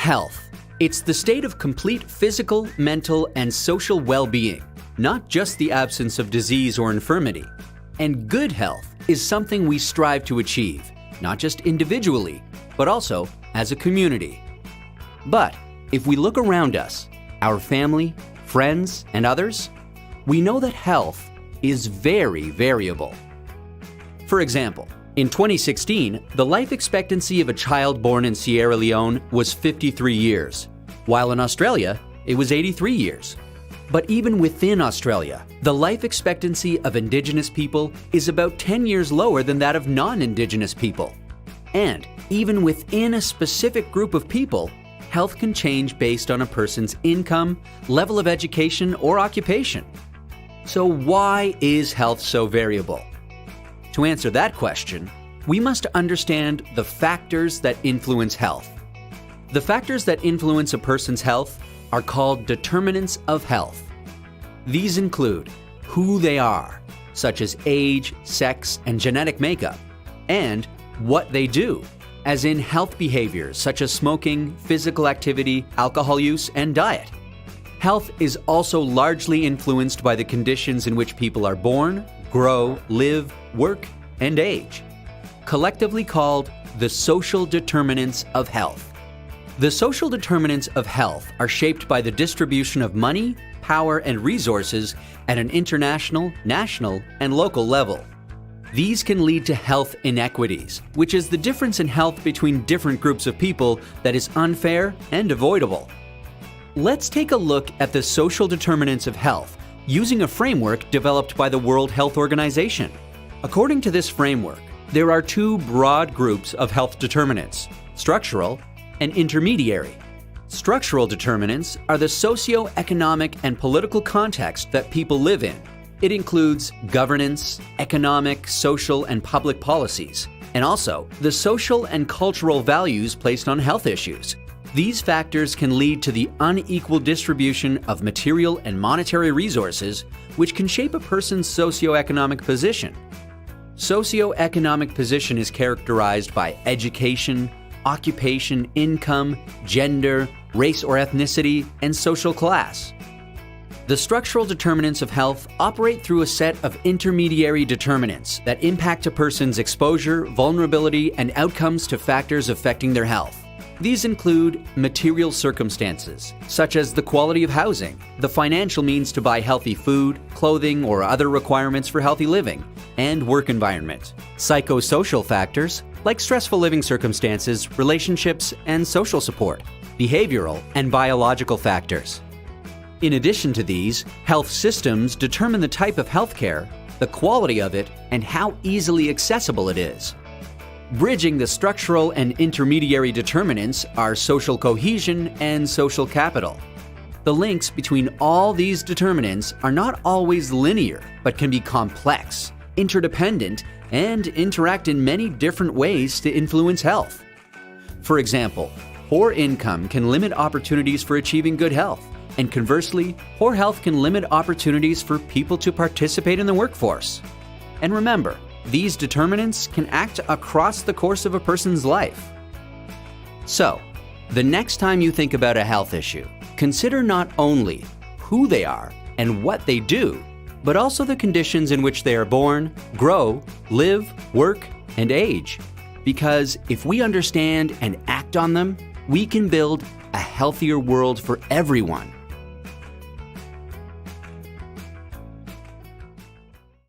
Health. It's the state of complete physical, mental, and social well-being, not just the absence of disease or infirmity. And good health is something we strive to achieve, not just individually, but also as a community. But if we look around us, our family, friends, and others, we know that health is very variable. For example, in 2016, the life expectancy of a child born in Sierra Leone was 53 years, while in Australia, it was 83 years. But even within Australia, the life expectancy of Indigenous people is about 10 years lower than that of non-Indigenous people. And even within a specific group of people, health can change based on a person's income, level of education, or occupation. So why is health so variable? To answer that question, we must understand the factors that influence health. The factors that influence a person's health are called determinants of health. These include who they are, such as age, sex, and genetic makeup, and what they do, as in health behaviors such as smoking, physical activity, alcohol use, and diet. Health is also largely influenced by the conditions in which people are born, grow, live, work, and age, collectively called the social determinants of health. The social determinants of health are shaped by the distribution of money, power, and resources at an international, national, and local level. These can lead to health inequities, which is the difference in health between different groups of people that is unfair and avoidable. Let's take a look at the social determinants of health using a framework developed by the World Health Organization. According to this framework, there are two broad groups of health determinants: structural and intermediary. Structural determinants are the socio-economic and political context that people live in. It includes governance, economic, social, and public policies, and also the social and cultural values placed on health issues. These factors can lead to the unequal distribution of material and monetary resources, which can shape a person's socioeconomic position. Socioeconomic position is characterized by education, occupation, income, gender, race or ethnicity, and social class. The structural determinants of health operate through a set of intermediary determinants that impact a person's exposure, vulnerability, and outcomes to factors affecting their health. These include material circumstances, such as the quality of housing, the financial means to buy healthy food, clothing, or other requirements for healthy living, and work environment. Psychosocial factors, like stressful living circumstances, relationships, and social support. Behavioral and biological factors. In addition to these, health systems determine the type of healthcare, the quality of it, and how easily accessible it is. Bridging the structural and intermediary determinants are social cohesion and social capital. The links between all these determinants are not always linear, but can be complex, interdependent, and interact in many different ways to influence health. For example, poor income can limit opportunities for achieving good health, and conversely, poor health can limit opportunities for people to participate in the workforce. And remember, these determinants can act across the course of a person's life. So, the next time you think about a health issue, consider not only who they are and what they do, but also the conditions in which they are born, grow, live, work, and age. Because if we understand and act on them, we can build a healthier world for everyone.